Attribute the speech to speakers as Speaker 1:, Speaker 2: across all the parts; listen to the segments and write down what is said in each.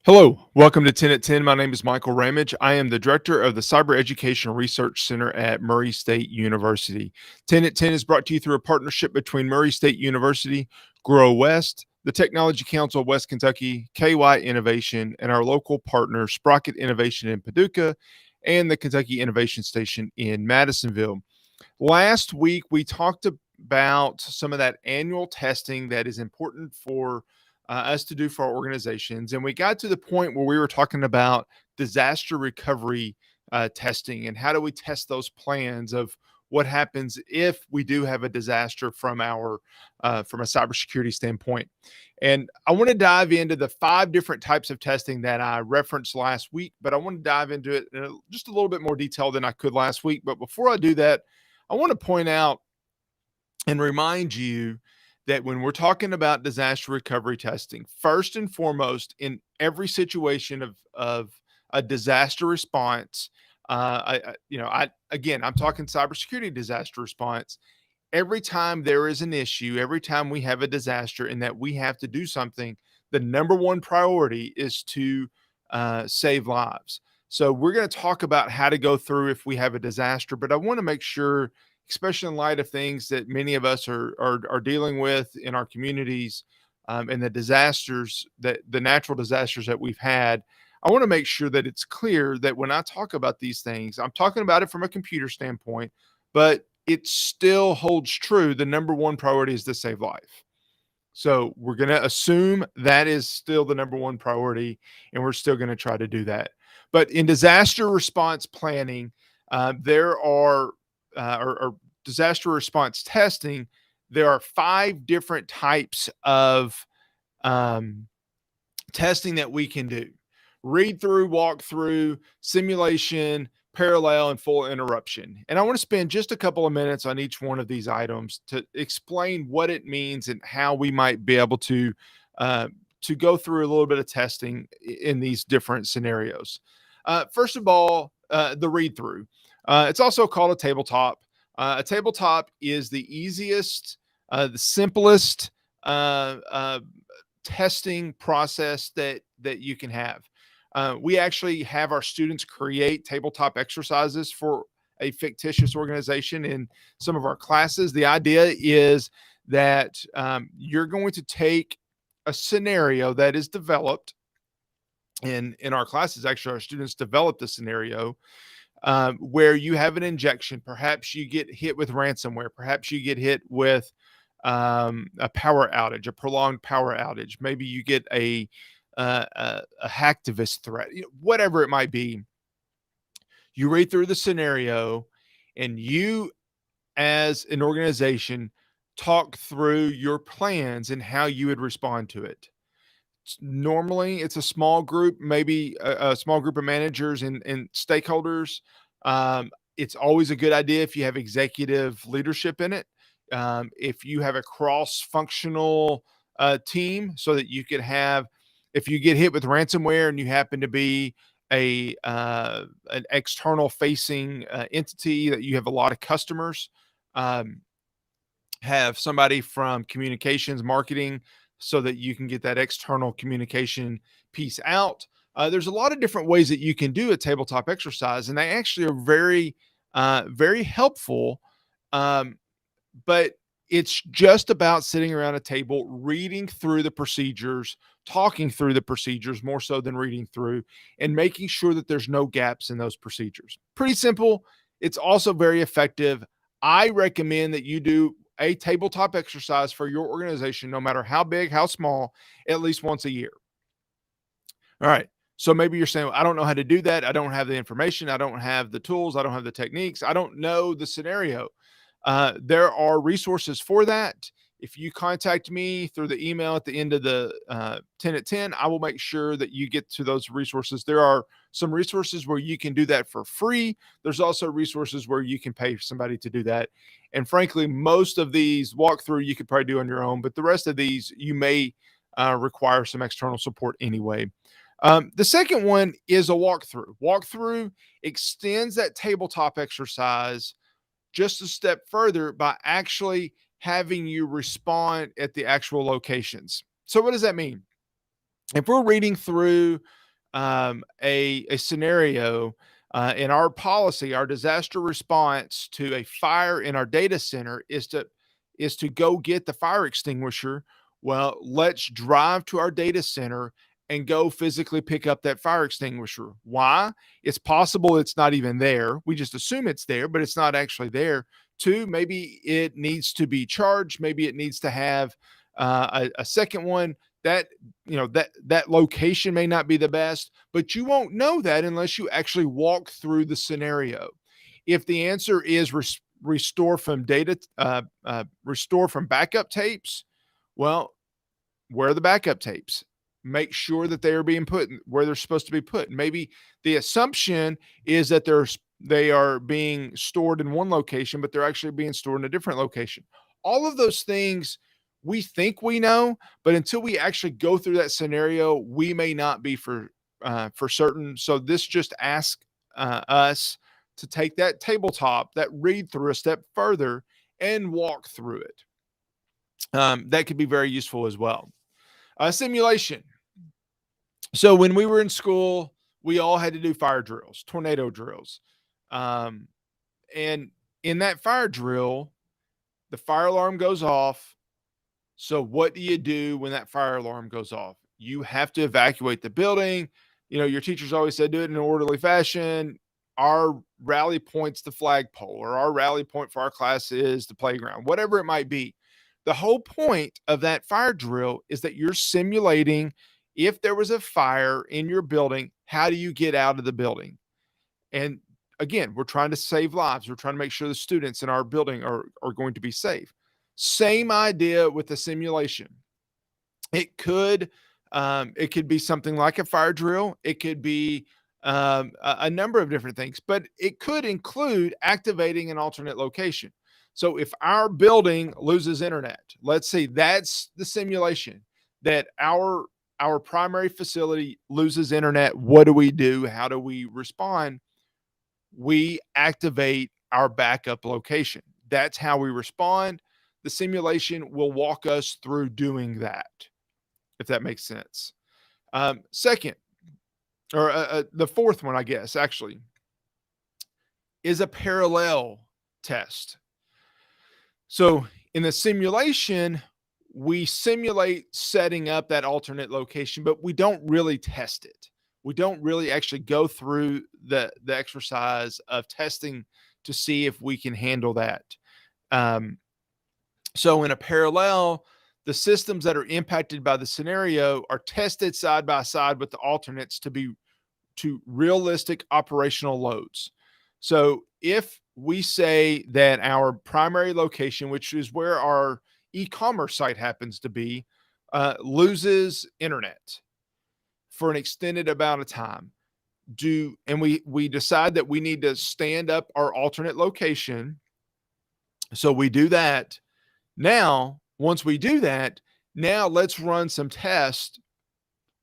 Speaker 1: Hello, welcome to 10 at 10. My name is Michael Ramage. I am the director of the Cyber Education Research Center at Murray State University. 10 at 10 is brought to you through a partnership between Murray State University, Grow West, the Technology Council of West Kentucky, KY Innovation, and our local partner, Sprocket Innovation in Paducah, and the Kentucky Innovation Station in Madisonville. Last week, we talked about some of that annual testing that is important for us to do for our organizations. And we got to the point where we were talking about disaster recovery testing and how do we test those plans of what happens if we do have a disaster from a cybersecurity standpoint. And I want to dive into the 5 different types of testing that I referenced last week, but I want to dive into it in just a little bit more detail than I could last week. But before I do that, I want to point out and remind you that when we're talking about disaster recovery testing, first and foremost, in every situation of a disaster response, I'm talking cybersecurity disaster response. Every time there is an issue, every time we have a disaster, and that we have to do something, the number one priority is to save lives. So we're going to talk about how to go through if we have a disaster, but I want to make sure, especially in light of things that many of us are dealing with in our communities, and the natural disasters that we've had. I want to make sure that it's clear that when I talk about these things, I'm talking about it from a computer standpoint, but it still holds true. The number one priority is to save life. So we're going to assume that is still the number one priority, and we're still going to try to do that. But in disaster response planning, there are or disaster response testing, there are 5 different types of um, testing that we can do: read through, walk through, simulation, parallel, and full interruption. And I want to spend just a couple of minutes on each one of these items to explain what it means and how we might be able uh, to go through a little bit of testing in these different scenarios. First of all, the read through. It's also called a tabletop. A tabletop is the easiest, the simplest testing process that you can have. We actually have our students create tabletop exercises for a fictitious organization in some of our classes. The idea is that you're going to take a scenario that is developed in our classes. Actually, our students develop the scenario where you have an injection. Perhaps you get hit with ransomware. Perhaps you get hit with a power outage, a prolonged power outage. Maybe you get a hacktivist threat, whatever it might be. You read through the scenario, and you, as an organization, talk through your plans and how you would respond to it. Normally, it's a small group, maybe a small group of managers and stakeholders. It's always a good idea if you have executive leadership in it. If you have a cross-functional team, so that you could have, if you get hit with ransomware and you happen to be an external facing entity, that you have a lot of customers, um, have somebody from communications marketing so that you can get that external communication piece out. There's a lot of different ways that you can do a tabletop exercise, and they actually are very helpful. Um, but it's just about sitting around a table, reading through the procedures, talking through the procedures more so than reading through, and making sure that there's no gaps in those procedures. Pretty simple. It's also very effective. I recommend that you do a tabletop exercise for your organization, no matter how big, how small, at least once a year. All right. So maybe you're saying, well, I don't know how to do that. I don't have the information. I don't have the tools. I don't have the techniques. I don't know the scenario. There are resources for that. If you contact me through the email at the end of the 10 at 10, I will make sure that you get to those resources. There are some resources where you can do that for free. There's also resources where you can pay somebody to do that. And frankly, most of these walkthrough you could probably do on your own, but the rest of these you may require some external support anyway. The second one is a walkthrough. Walkthrough extends that tabletop exercise just a step further by actually having you respond at the actual locations. So what does that mean? if we're reading through a scenario in our policy, our disaster response to a fire in our data center is to go get the fire extinguisher. Well, let's drive to our data center and go physically pick up that fire extinguisher. Why? It's possible it's not even there. We just assume it's there, but it's not actually there. Two, maybe it needs to be charged. Maybe it needs to have a second one. That that location may not be the best, but you won't know that unless you actually walk through the scenario. If the answer is restore from restore from backup tapes, well, where are the backup tapes? Make sure that they are being put where they're supposed to be put. Maybe the assumption is that they are being stored in one location, but they're actually being stored in a different location. All of those things we think we know, but until we actually go through that scenario, we may not be for certain. So this just asks us to take that tabletop, that read through a step further, and walk through it. That could be very useful as well. Simulation. So when we were in school, we all had to do fire drills, tornado drills. And in that fire drill, the fire alarm goes off. So what do you do when that fire alarm goes off? You have to evacuate the building. Your teachers always said do it in an orderly fashion. Our rally point's the flagpole, or our rally point for our class is the playground, whatever it might be. The whole point of that fire drill is that you're simulating if there was a fire in your building, how do you get out of the building? And again, we're trying to save lives. We're trying to make sure the students in our building are going to be safe. Same idea with the simulation. It could be something like a fire drill. It could be a number of different things, but it could include activating an alternate location. So if our building loses internet, let's say that's the simulation, that our primary facility loses internet. What do we do? How do we respond? We activate our backup location. That's how we respond. The simulation will walk us through doing that, if that makes sense. Second, or the fourth one, I guess, actually, is a parallel test. So in the simulation, we simulate setting up that alternate location, but we don't really test it. We don't really actually go through the exercise of testing to see if we can handle that. So in a parallel, the systems that are impacted by the scenario are tested side by side with the alternates to realistic operational loads. So if we say that our primary location, which is where our e-commerce site happens to be, loses internet for an extended amount of time, and we decide that we need to stand up our alternate location. So we do that. Now, once we do that, now let's run some tests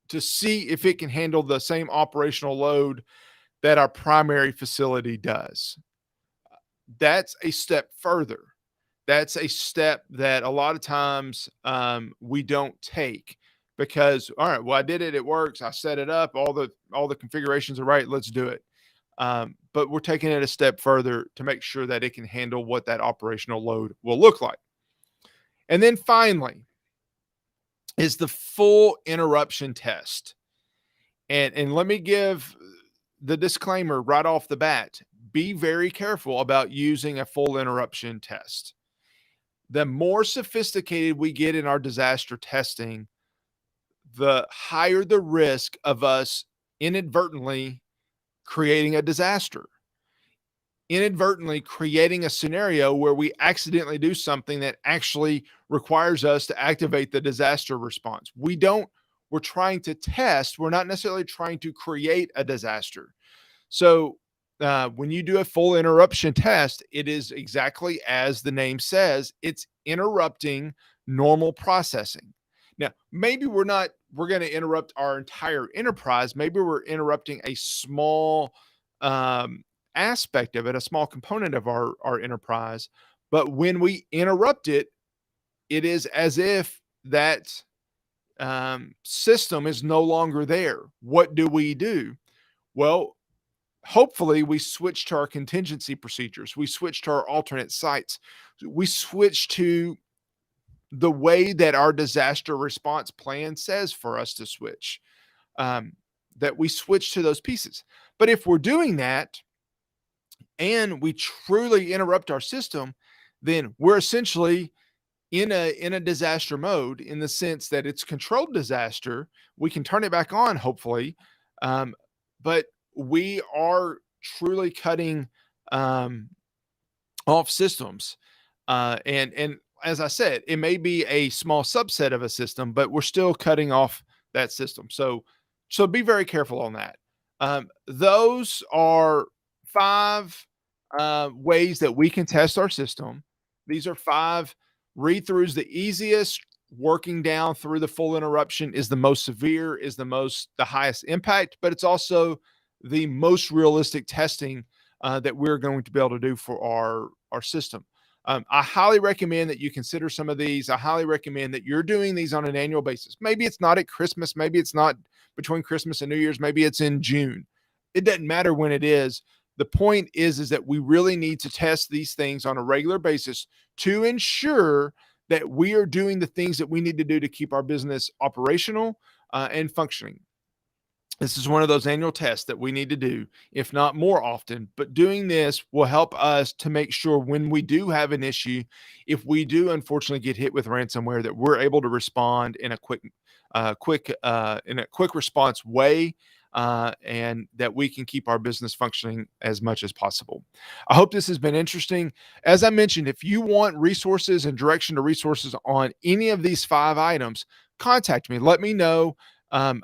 Speaker 1: to see if it can handle the same operational load that our primary facility does. That's a step further. That's a step that a lot of times we don't take because, all right, well, I did it. It works. I set it up. All the configurations are right. Let's do it. But we're taking it a step further to make sure that it can handle what that operational load will look like. And then finally is the full interruption test. And let me give the disclaimer right off the bat. Be very careful about using a full interruption test. The more sophisticated we get in our disaster testing, the higher the risk of us inadvertently creating a disaster, inadvertently creating a scenario where we accidentally do something that actually requires us to activate the disaster response. We're trying to test. We're not necessarily trying to create a disaster. So when you do a full interruption test, it is exactly as the name says, it's interrupting normal processing. Now, maybe we're going to interrupt our entire enterprise. Maybe we're interrupting a small aspect of it, a small component of our enterprise. But when we interrupt it, it is as if that system is no longer there. What do we do? Well, hopefully we switch to our contingency procedures. We switch to our alternate sites. We switch to the way that our disaster response plan says for us to switch, that we switch to those pieces. But if we're doing that and we truly interrupt our system, then we're essentially in a disaster mode, in the sense that it's controlled disaster. We can turn it back on, hopefully, but we are truly cutting um, off systems. And as I said, it may be a small subset of a system, but we're still cutting off that system. So be very careful on that. Those are 5 ways that we can test our system. These are 5 read throughs. The easiest, working down through the full interruption, is the most severe, is the highest impact, but it's also the most realistic testing that we're going to be able to do for our system. I highly recommend that you consider some of these. I highly recommend that you're doing these on an annual basis. Maybe it's not at Christmas. Maybe it's not between Christmas and New Year's. Maybe it's in June. It doesn't matter when it is. The point is that we really need to test these things on a regular basis to ensure that we are doing the things that we need to do to keep our business operational and functioning. This is one of those annual tests that we need to do, if not more often. But doing this will help us to make sure when we do have an issue, if we do unfortunately get hit with ransomware, that we're able to respond in a quick response way, and that we can keep our business functioning as much as possible. I hope this has been interesting. As I mentioned, if you want resources and direction to resources on any of these 5 items, contact me. Let me know.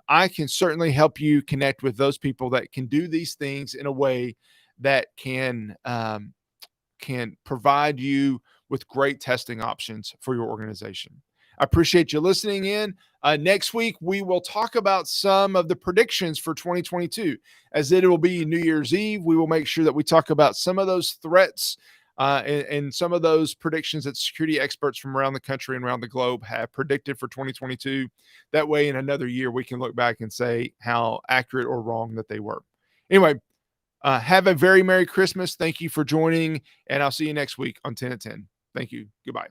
Speaker 1: I can certainly help you connect with those people that can do these things in a way that can provide you with great testing options for your organization. I appreciate you listening in. Next week, we will talk about some of the predictions for 2022. As it will be New Year's Eve, we will make sure that we talk about some of those threats and some of those predictions that security experts from around the country and around the globe have predicted for 2022. That way, in another year, we can look back and say how accurate or wrong that they were. Anyway, have a very Merry Christmas. Thank you for joining, and I'll see you next week on 10 at 10. Thank you. Goodbye.